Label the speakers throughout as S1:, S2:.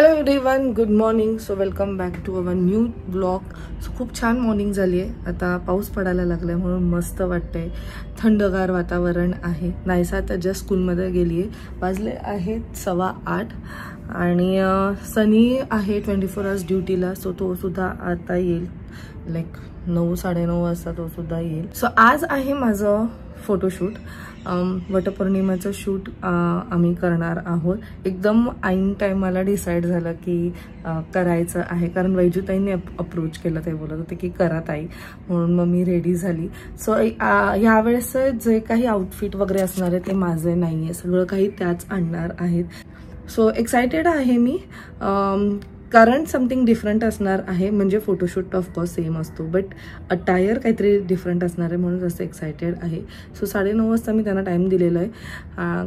S1: Hello everyone, good morning. So welcome back to our new blog. So खूप छान morning झाली आहे. आता पाऊस पडायला लागला आहे म्हणून मस्त वाटतंय. थंडगार वातावरण आहे. नायसा आता जस्ट स्कूलमध्ये गेली आहे. वाजले आहेत 8:15 आणि सनी आहे 24 आवर्स ड्युटीला. सो तो सुद्धा आता येईल, लाईक 9-9:30 वाजता तो सुद्धा येईल. सो आज आहे माझं फोटोशूट. वटपौर्णिमेचं शूट आम्ही करणार आहोत. एकदम ऐन टाईमाला डिसाईड झालं की करायचं आहे, कारण वैजूताईंनी अप्रोच केलं. ते बोलत होते की करा ताई, म्हणून मग मी रेडी झाली. सो ह्यावेळेस जे काही आउटफिट वगैरे असणार आहे ते माझे नाही आहे, सगळं काही त्याच आणणार आहेत. सो एक्सायटेड आहे मी, कारण समथिंग डिफरंट असणार आहे. म्हणजे फोटोशूट ऑफकोर्स सेम असतो, बट अटायर काहीतरी डिफरंट असणार आहे म्हणून जास्त एक्सायटेड आहे. सो 9:30 वाजता मी त्यांना टाईम दिलेला आहे,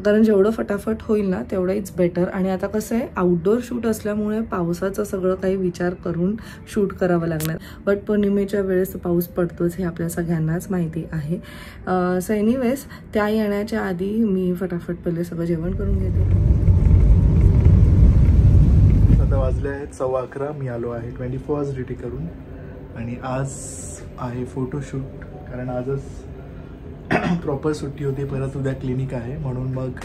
S1: कारण जेवढं फटाफट होईल ना तेवढं इट्स बेटर. आणि आता कसं आहे, आउटडोअर शूट असल्यामुळे पावसाचं सगळं काही विचार करून शूट करावं लागणार. बट पौर्णिमेच्या वेळेस पाऊस पडतोच हे आपल्या सगळ्यांनाच माहिती आहे. सो एनिवेज, त्या येण्याच्या आधी मी फटाफट पहिले सगळं जेवण करून घेते.
S2: वाजले आहेत 11:15. मी आलो आहे 24 आवर्स ड्युटी करून आणि आज आहे फोटोशूट, कारण आजच प्रॉपर सुट्टी होती. परत उद्या क्लिनिक आहे म्हणून मग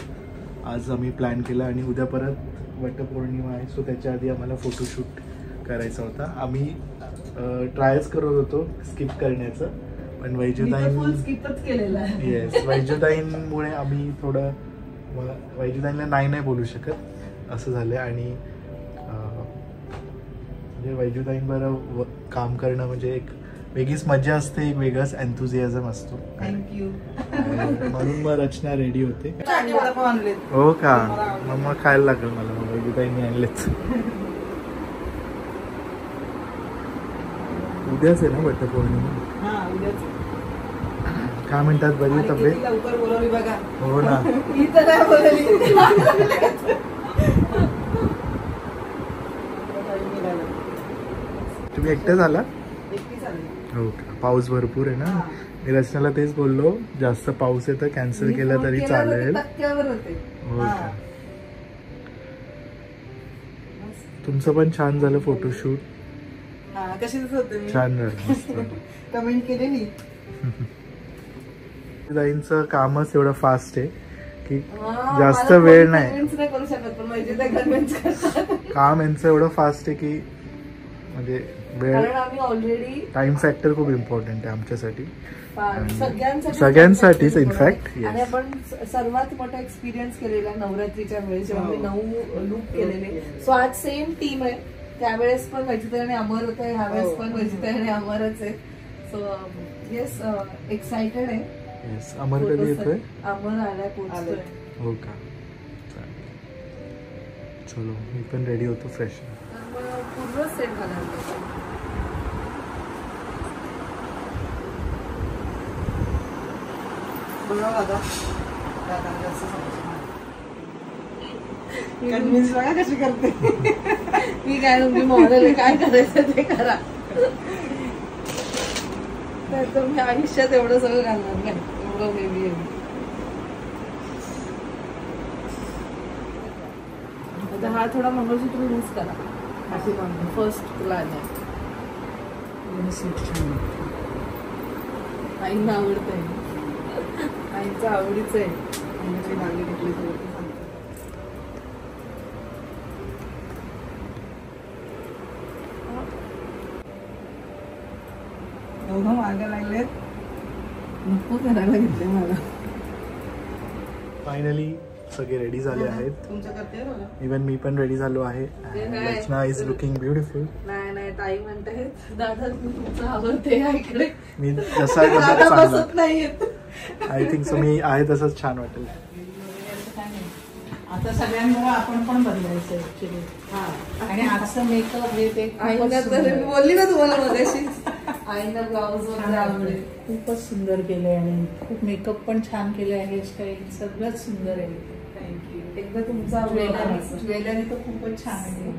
S2: आज आम्ही प्लॅन केला आणि उद्या परत वटपौर्णिमा आहे. सो त्याच्या आधी आम्हाला फोटोशूट करायचा होता. आम्ही ट्रायच करत होतो स्किप करण्याचं, पण वैजूताईंमुळे आम्ही थोडं वैजूताईंना नाही बोलू शकत असं झालं. आणि वैजूताईंबरोबर काम करणं म्हणजे एक वेगळीच मजा असते, एक वेगळाच एन्थुझियाझम असतो.
S1: थँक्यू.
S2: म्हणून मग रचना रेडी होते. हो का? मग खायला लागेल मला. मग वैजूताईंनी आणलेच. उद्याच आहे ना वटपौर्णिमा? काय म्हणतात, बरी तब्येत? हो ना. तुम्ही एकटे झाला? हो का? पाऊस भरपूर आहे ना. मी रचनाला तेच बोललो, जास्त पाऊस आहे तर कॅन्सल केला तरी चालेल. हो का? तुमचं पण छान झालं फोटोशूट. छान झालं.
S1: कमेंट केलेली.
S2: ताईंचं कामच एवढं फास्ट आहे की जास्त वेळ नाही. काम यांचं एवढं फास्ट आहे की म्हणजे ऑलरेडी टाइम फॅक्टर खूप इम्पॉर्टंट आहे आमच्यासाठी, सगळ्यांसाठीच इनफॅक्ट.
S1: आणि आपण सर्वात मोठा एक्सपिरियन्स केलेला नवरात्रीच्या वेळेस, जेव्हा मी 9 लूक केलेले. सो आज सेम टीम आहे. त्यावेळेस पण वैजूताई आणि अमर होत आहे, ह्यावेळेस पण वैजूताई आणि अमरच आहे. सो येस, एक्सायटेड आहे.
S2: येस. अमर कधी येतोय?
S1: अमर आलाय, पोहोचतोय.
S2: हो का? चलो, मी पण रेडी होतो फ्रेश.
S1: पूर्ण सेट घालायला कन्व्हिन्स बघा कशी करते मी. काय तुमची मॉडेल काय करायचं ते करा. तर मी आयुष्यात एवढं सगळं घालणार नाही, एवढं हेवी आहे. आता हा थोडा मंगळसूत्र लूज करा. फर्स्ट तुला आईंना आवडतंय, आईचं आवडीच आहे. मागे घेतली दोघं मागे लागलेत, नको करायला घेतले मला.
S2: फायनली सगळे रेडी झाले आहेत. इवन मी पण रेडी झालो आहे. रचना इज लुकिंग ब्युटिफुल.
S1: नाही ताई म्हणतायत दादा तुमचं आवडते इकडे.
S2: मी जसा बसत नाही. आय थिंक सो मी आहे तसंच छान वाटेल.
S3: आता सगळ्यांबरोबर आपण पण बदलायचं ऍक्च्युली. आणि आजचं मेकअप हे ते
S1: बोलली ना तुम्हाला मगाशी, आईला ब्लाऊज वगैरे आवडेल.
S3: खूपच सुंदर केलंय आणि खूप मेकअप पण छान केलंय. हेअरस्टाईल सगळंच सुंदर आहे.
S1: थँक्यू. एकदा तुमचा
S3: ज्वेलरी तर खूपच छान आहे.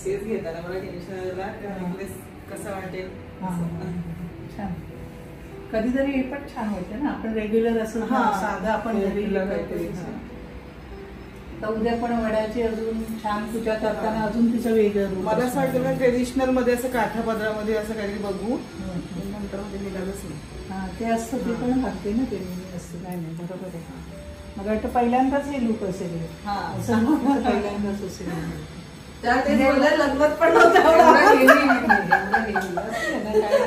S1: तेच घेताना मला टेन्शन कसं वाटेल.
S3: छान. कधीतरी हे पण छान होते ना, आपण रेग्युलर असं साधा आपण तर उद्या पण वडाची अजून छान पूजा करताना अजून तिचं वेगळं रूप
S4: मला असं
S3: असणार.
S4: वाटतं ट्रेडिशनल मध्ये असं काठा पदरामध्ये असं काहीतरी बघू नंतर मध्ये निघालच नाही.
S3: हा ते असतं ते पण घालते ना ते नेहमी असतं. नाही नाही बरोबर आहे. मला वाटतं पहिल्यांदाच हे लुक असेल हे.
S4: हा.
S3: असं नव्हतं पहिल्यांदाच असेल हे.
S1: त्या ते बोलल्या लग्नात पण नव्हतं एवढं.
S3: एवढं heavy नाही, एवढं heavy. असं आहे ना काय.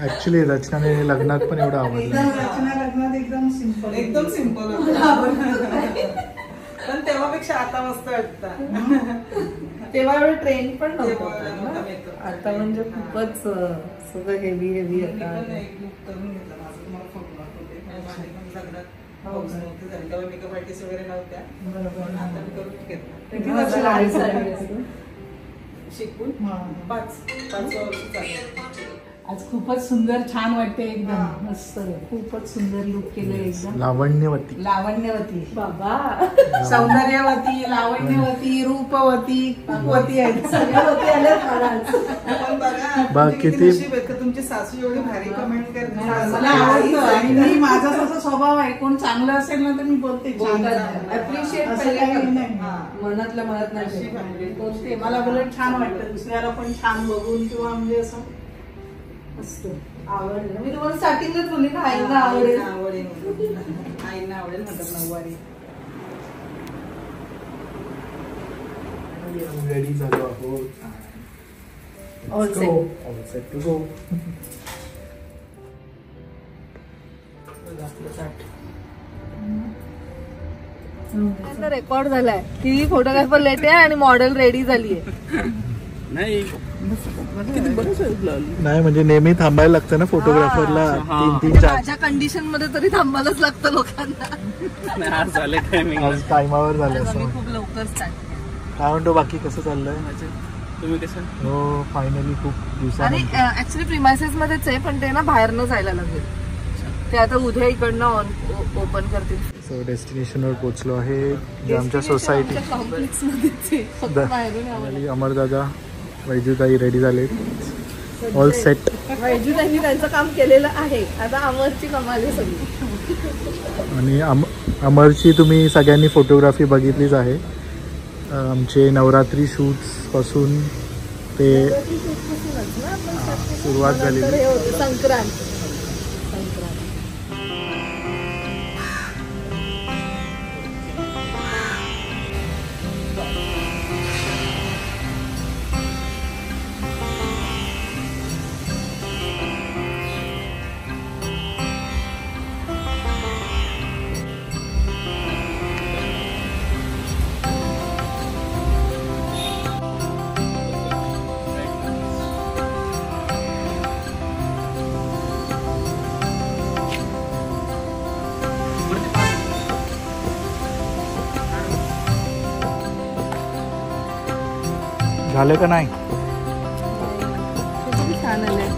S2: ऍक्च्युली रचनाने लग्नात पण एवढं आवडलं.
S3: एकदम रचना लग्नात एकदम सिंपल
S4: एकदम सिंपल होतं. पण तेव्हापेक्षा आता मस्त वाटतं.
S1: तेव्हा एवढं ट्रेंड पण
S4: तेव्हा
S1: नव्हतं
S4: नव्हता
S1: ना.
S4: makeup.
S1: आता म्हणजे खूपच सगळं हेवी आता.
S4: एक लुक करून घेतला माझं, तुम्हाला फोटो दाखवते. माझे पण लग्नात हाऊस नव्हती झाली तेव्हा मेकअप आर्टिस्ट वगैरे नव्हत्या.
S3: बरोबर.
S4: आता मी करून घेतला.
S3: किती वर्ष लागली साडी?
S4: शिकून
S3: हा.
S4: 5 वर्ष चालू.
S3: आज खूपच सुंदर छान वाटते एकदम मस्त खूपच सुंदर लुक केलं एकदम
S2: लावण्यवती.
S3: लावण्यवती
S1: बाबा
S3: सौंदर्यवती लावण्यवती रूपवती कुपवती आहेत
S1: सगळ्यावरती आल्यात मला आज.
S4: पण बघा
S2: बा,
S4: तुमचे किती
S2: किती-
S4: नशीब आहेत का तुमची सासू एवढी भारी कमेंट करते.
S3: मला आवडतं आणि मी माझा तसा स्वभाव आहे कोण चांगलं असेल ना तर मी बोलते छान
S1: बोलतात.
S3: आहे.
S1: Appreciate
S3: असं
S1: पहिले
S3: काही
S1: करतात.
S3: नाही.
S4: हा.
S1: मनातल्या मनात नाही
S4: अशी
S1: केलं.
S4: भांडे.
S3: बोलते मला उलट छान वाटतं दुसऱ्याला पण छान बघून किंवा म्हणजे असं मस्त
S1: आवडलं. मी तुम्हाला स्टार्टिंगलाच बोलली ना आईला आवडेल.
S4: आईना आवडेल म्हणतात नऊवारी.
S2: रेडी झालो आहोत.
S1: All
S2: Let's
S1: set.
S2: go. All set to go.
S1: Record झालाय की फोटोग्राफर लेट आहे आणि मॉडेल रेडी झालीये.
S2: नाही म्हणजे नेहमी थांबायला लागतं ना फोटोग्राफरला 3-4.
S1: माझ्या कंडिशन मध्ये तरी थांबायलाच लागतं लोकांना.
S2: आज टायमावर झालं
S1: आज
S2: असं.
S1: आम्ही खूप लवकर स्टार्ट.
S2: काय म्हणतो बाकी कसं चाललंय?
S5: तुम्ही कसं?
S2: हो फायनली खूप
S1: आणि
S2: दिवसानंतर.
S1: ऍक्च्युली प्रिमायसेस मध्येच आहे पण ते ना बाहेरनं जायला लागेल. ते आता उद्या इकडनं ओपन करतील.
S2: सो डेस्टिनेशनवर पोहोचलो आहे जे आमच्या सोसायटी.
S1: कॉम्प्लेक्स मध्येच आहे. फक्त बाहेरून यावं लागेल.
S2: अमरदादा वैजूताई रेडी झाले. All set.
S1: वैजू त्यांनी त्यांचं काम केलेलं आहे. आता अमरची कमाल आहे सगळी.
S2: आणि अमरची तुम्ही सगळ्यांनी फोटोग्राफी बघितलीच आहे. आमचे नवरात्री शूट्स पासून ते सुरुवात झालेली.
S1: संक्रांत.
S2: झालं का नाही?
S1: किती छान आलंय.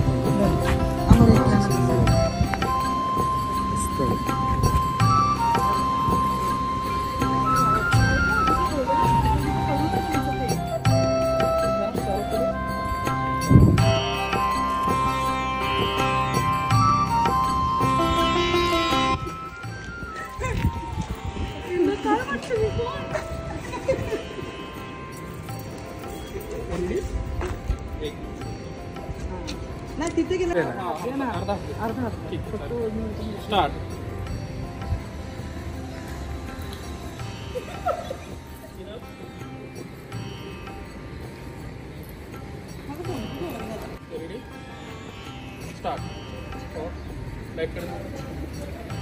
S4: नाही तिथे गेलं
S5: स्टार्ट. स्टार्ट. बॅक कर.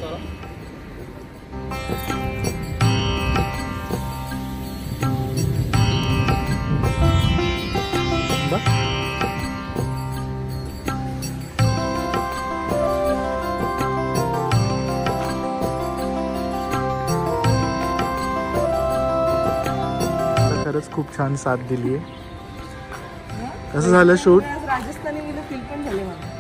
S5: चला.
S2: खरंच खूप छान साथ दिली आहे. कसं झालं शूट?
S1: आज राजस्थानी गेलं फील पण झाले मला.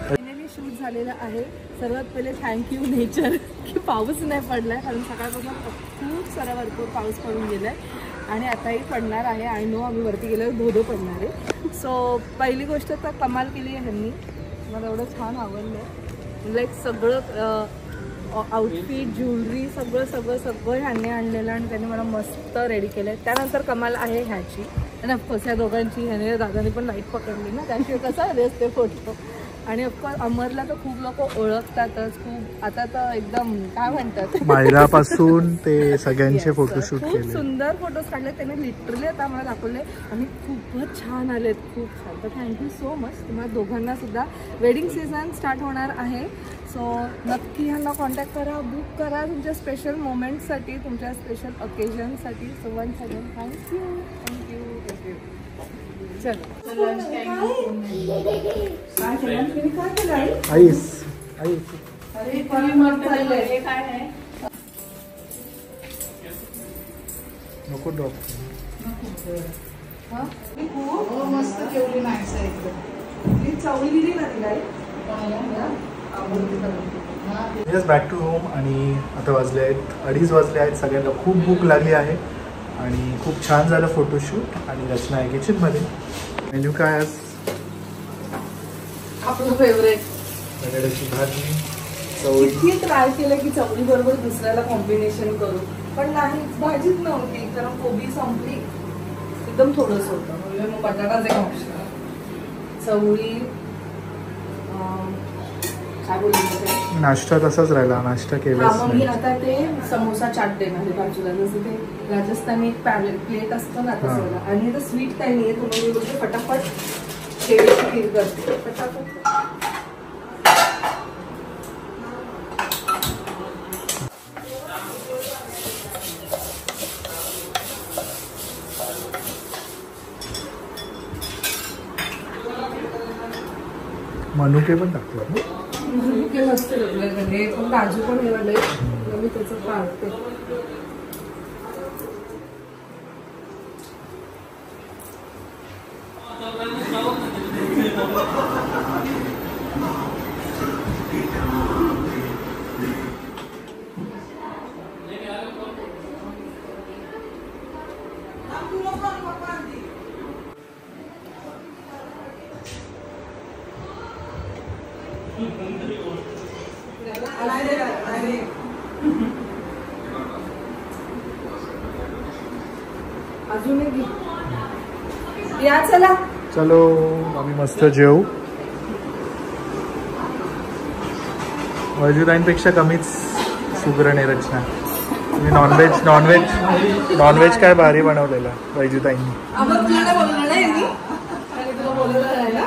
S1: फायनली शूट झालेलं आहे. सर्वात पहिले थँक्यू नेचर की पाऊस नाही पडलाय कारण सकाळपासून खूप सारा भरपूर पाऊस पडून गेलाय आणि आताही पडणार आहे. आय नो आम्ही वरती गेल्यावर धोधो पडणार आहे. सो पहिली गोष्ट तर कमाल केली आहे ह्यांनी. मला एवढं छान आवडलं. लाईक सगळं आउटफिट, ज्वेलरी सगळं ह्यांनी आणलेलं आणि त्यांनी मला मस्त रेडी केलंय. त्यानंतर कमाल आहे ह्याची आणि ऑफकोर्स ह्या दोघांची. ह्याने दादाने पण लाईट पकडली ना, त्याशिवाय कसा आले असते फोटो. आणि ऑफकोर्स अमरला तर खूप लोक ओळखतातच. खूप आता तर एकदम काय म्हणतात,
S2: मायरापासून ते सगळ्यांचे फोटोशूट
S1: खूप
S2: केले.
S1: सुंदर फोटोज काढले त्याने. लिटरली आता आम्हाला दाखवले आणि खूपच छान आलेत, खूप छान. तर थँक्यू सो मच. तुम्हाला दोघांना सुद्धा वेडिंग सीझन स्टार्ट होणार आहे. सो नक्की ह्यांना कॉन्टॅक्ट करा, बुक करा तुमच्या स्पेशल मोमेंट्ससाठी, तुमच्या स्पेशल ओकेजनसाठी. So once again thank you. चलो
S2: आईस
S1: अरे काय आहे
S2: नको ड्रॉप.
S3: हो मस्त जेवली नाहीसा एकदम.
S1: चवळी दिली ना तिला.
S2: Yes, back to home. आणि आता वाजले आहेत 2:30 वाजले आहेत. सगळ्यांना खूप भूक लागली आहे आणि खूप छान झालं फोटोशूट. आणि रचना आहे किचनमध्ये. मेन्यू काय आज?
S1: आपलं फेवरेट
S2: बटाट्याची भाजी, चवळी.
S1: किती ट्राय केलं की चवळी बरोबर दुसऱ्याला कॉम्बिनेशन करू, पण नाही, भाजीच नव्हती. कारण कोबी संपली, एकदम थोडंच होतं. म्हणजे मग बटाटाच एक ऑप्शन. चवळी काय बोलतो
S2: नाश्ता तसाच राहिला, नाश्ता केलाच
S1: मग मी
S2: नाही.
S1: आता ते समोसा चाट देणार आहे बाजूला. जसं ते राजस्थानी एक प्लेट असतं ना तसं. आणि आता स्वीट काही नाही आहे, तुम्हाला मी बोलते फटाफट शेवची खीर करते फटाफट.
S2: मनुके पण टाकतो ना.
S1: मनुके मस्त लागले, पण काजू पण निवडले. मी त्याचं काढते. अजून या चला.
S2: चलो आम्ही मस्त जेवू. वैजुताईंपेक्षा कमीच सुगरण आहे रचना. तुम्ही नॉनव्हेज काय भारी बनवलेला वैजुताईंनी.
S1: आम्हाला तुला काय बोललं नाही मी, आणि तुला बोलवलं नाही ना.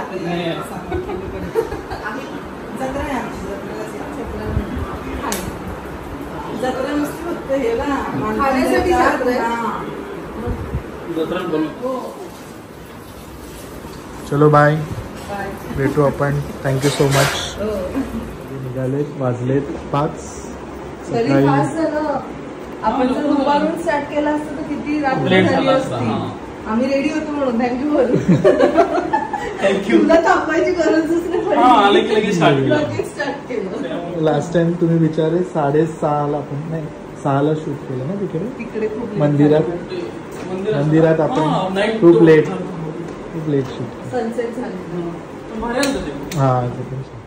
S3: जत्रा नुसती फक्त हे ना
S1: खाण्यासाठी
S2: चलो बाय, भेटू आपण. Thank you so much. निघालेत, वाजलेत 5.
S1: तरी फास्ट झालं. आपण जर दुपारून स्टार्ट केला असतं तर किती रात्र झाली असती. आम्ही रेडी होतो म्हणून थँक्यू बोलू. तुला थांबायची गरजच नाही. स्टार्ट केलं.
S2: लास्ट टाइम तुम्ही बिचारे 6:30 आपण नाही 6ला शूट केलं ना
S1: तिकडे खूप
S2: मंदिरात आपण खूप लेट शूट.
S1: सनसेट झालं.
S2: हा ते पण छान.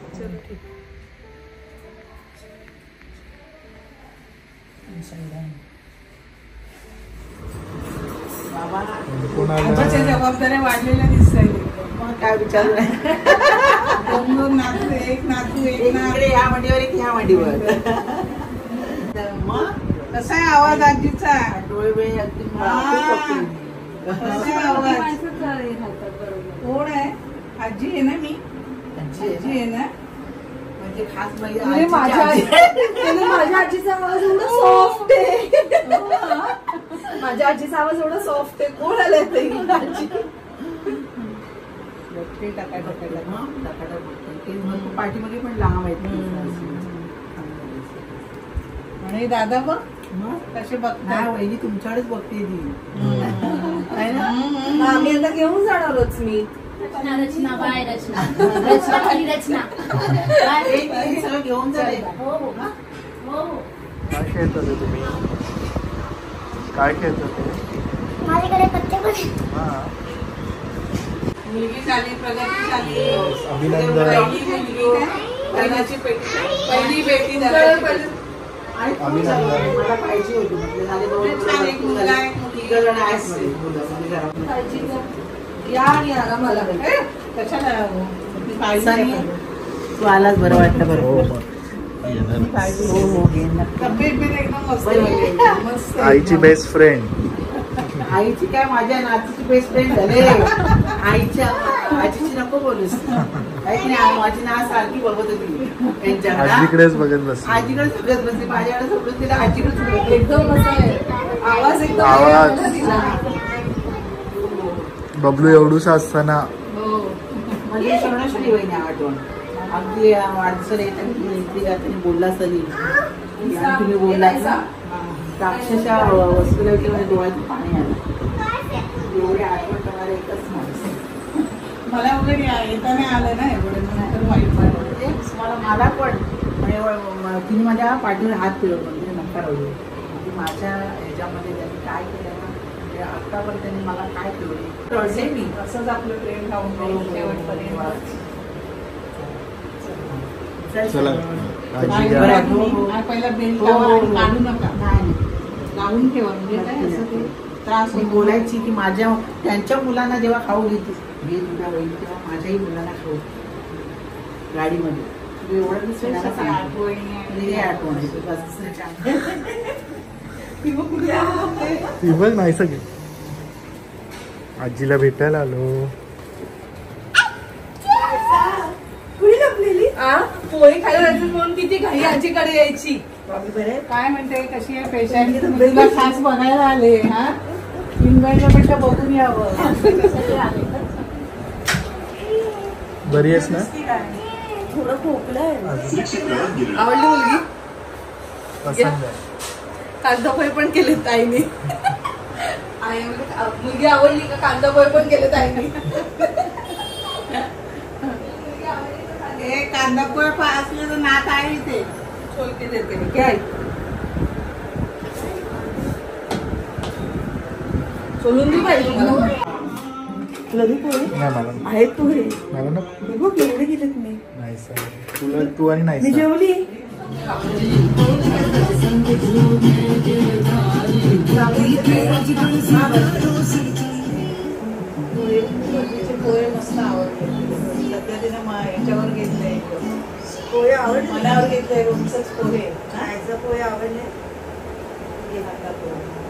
S3: आमच्या जबाबदाऱ्या वाढलेल्या दिसत. मग काय विचार नाही. नातू एक ह्या मांडीवर एक ह्या मांडीवर. मग कसा आहे आवाज आजीचा? डोळे वेळ आवाज कोण आहे? आजी आहे ना. मी आजी आहे ना. म्हणजे खास
S1: माझ्या आजीचा आवाज एवढा सॉफ्ट आहे. माझ्या आजीचा आवाज एवढा सॉफ्ट आहे. कोण आलाय ते?
S3: पाठीमध्ये पण लांब आहेत. आणि दादा बघ कसे बघता. वहिनी तुमच्याकडेच बघते ती.
S1: आम्ही आता घेऊन जाणारच. मी
S6: रचना बाय रचना रचना
S3: सगळं घेऊन जाते.
S2: काय खेळता ते तुम्ही? काय खेळता ते?
S6: माझ्याकडे पत्ते.
S2: हा,
S3: मुलगी झाली, प्रगती झाली.
S2: अभिनंदन.
S3: पहिली बेटी झाली. आणि खूप
S2: आम्ही
S3: चांगलं आहे.
S2: नाही.
S3: मला पाहिजे होती म्हटलं झाले दोन
S4: छान एक मुलगा आहे,
S3: तिघ जण आहेत म्हणे मुलं म्हणजे घरात.
S1: या आणि आला मला
S4: कशाला ती काळजी
S3: सनी,
S4: नाही करत.
S3: तू आलाच बरं वाटलं
S2: हो
S3: बरं.
S2: मग येणार.
S3: हो हो घेणार.
S4: तब्येत बिन एकदम मस्त
S3: बरं.
S4: आहे. मस्त आहे.
S2: आईची बेस्ट फ्रेंड.
S3: आईची काय माझ्या नातीची बेस्ट फ्रेंड झाले. आईच्या आजीची नको बोलूस. ऐक नाही माझी ना सारखी बघत होती त्यांच्याकडे.
S2: आजीकडेच बघत बस.
S3: आजीकडे सगळत बसली माझ्याकडे सोडून तिला आजीकडे सोडून
S1: एकदम मस्त आहे आवाज एकदम
S2: आवाज.
S1: वेगळा तिला.
S2: बबलू एवढूसा असताना
S3: म्हणजे सोनाश्री वहिनी आठवण अगदी वाटसर येते बोलला सनी तुम्ही बोलला अक्षरशः वस्तूला म्हणजे डोळ्यात पाणी आलं. एवढी आठवण तुम्हाला एकच माणूस.
S4: मला वगैरे येताना आलं ना एवढं नंतर वाईट वाटलं.
S3: मला पण म्हणजे तिने माझ्या पाठीवर हात फिरवला म्हणजे नकार होईल माझ्या ह्याच्यामध्ये त्यांनी काय केलं ना म्हणजे आतापर्यंत त्यांनी मला काय फिरवले रडले मी.
S4: असंच आपलं प्रेम राहून जाईल शेवटपर्यंत.
S2: चला आजी
S4: नाही,
S2: घ्या.
S4: बरं, तुम्ही पहिला बेल
S3: हो,
S4: लावा
S3: हो,
S4: आणि
S3: हो.
S4: काढू नका.
S3: नाही
S4: लावून ठेवा म्हणजे काय असं ते त्रास
S3: मी
S4: होतो.
S3: बोलायची की माझ्या त्यांच्या मुलांना जेव्हा खाऊ घेते मी तुझ्या वहिनी तेव्हा माझ्याही मुलांना खाऊ गाडीमध्ये तू एवढं मी सगळ्यांना
S4: सगळ्या
S3: सांगते.
S4: आठवणी आणि
S3: म्हणजे हे आठवण आहे तुला दुसऱ्याच्या.
S4: ती मग कुठे आहे?
S2: ती बघ नाही सगळी आजीला भेटायला आलो.
S1: पोळी खायला जायचं म्हणून किती घाई आजीकडे यायची.
S4: काय म्हणते कशी आहे पेशंट तुला खास बघायला आले हा इंग्लंडला म्हटलं बघून यावं.
S2: बरी आहेस ना?
S1: थोडं खोकलं आहे. आवडली मुलगी
S2: पसंत आहे.
S1: कांदापोहे पण केले ताईने. आई म्हणजे मुलगी आवडली का कांदापोहे पण केले ताईने.
S4: हे कांदा पोहे असलं तर नात आहे इथे.
S1: छोलके देते मी काय सोलून दे पाहिजे मला.
S2: नाही मला
S1: आहेत पोहे
S2: मला ना
S1: बघ एवढे गेलेत मी.
S2: नाही सर तुला तू आणि नाही
S1: मी
S2: सर.
S1: जेवली.
S4: पोहे मस्त आवडते. सध्या तिने याच्यावर घेतलंय
S1: पोहे आवडले.
S4: मनावर घेतलंय रोजच पोहे.
S1: खायचं पोहे आवडले.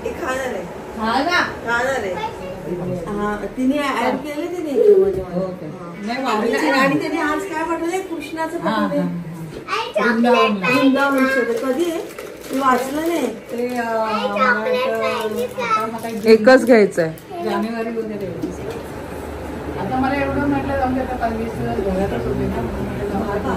S1: हे खाणार आहे. खाणार आहे. हा तिने ऍड केले तिने
S4: नाही वाढलं
S1: आणि त्याने आज काय पाठवलंय कृष्णाचं
S4: हा,
S1: पाठवलंय.
S4: हा.
S1: वृंदावन कधी आहे मी वाचलं नाही.
S4: ते मला वाटतं आता मला
S1: एकच घ्यायचंय.
S4: जानेवारी वगैरे. आता मला एवढं म्हटलं जाऊन आता 20 दिवस घरातच होते ना म्हणून म्हटलं जाऊन आता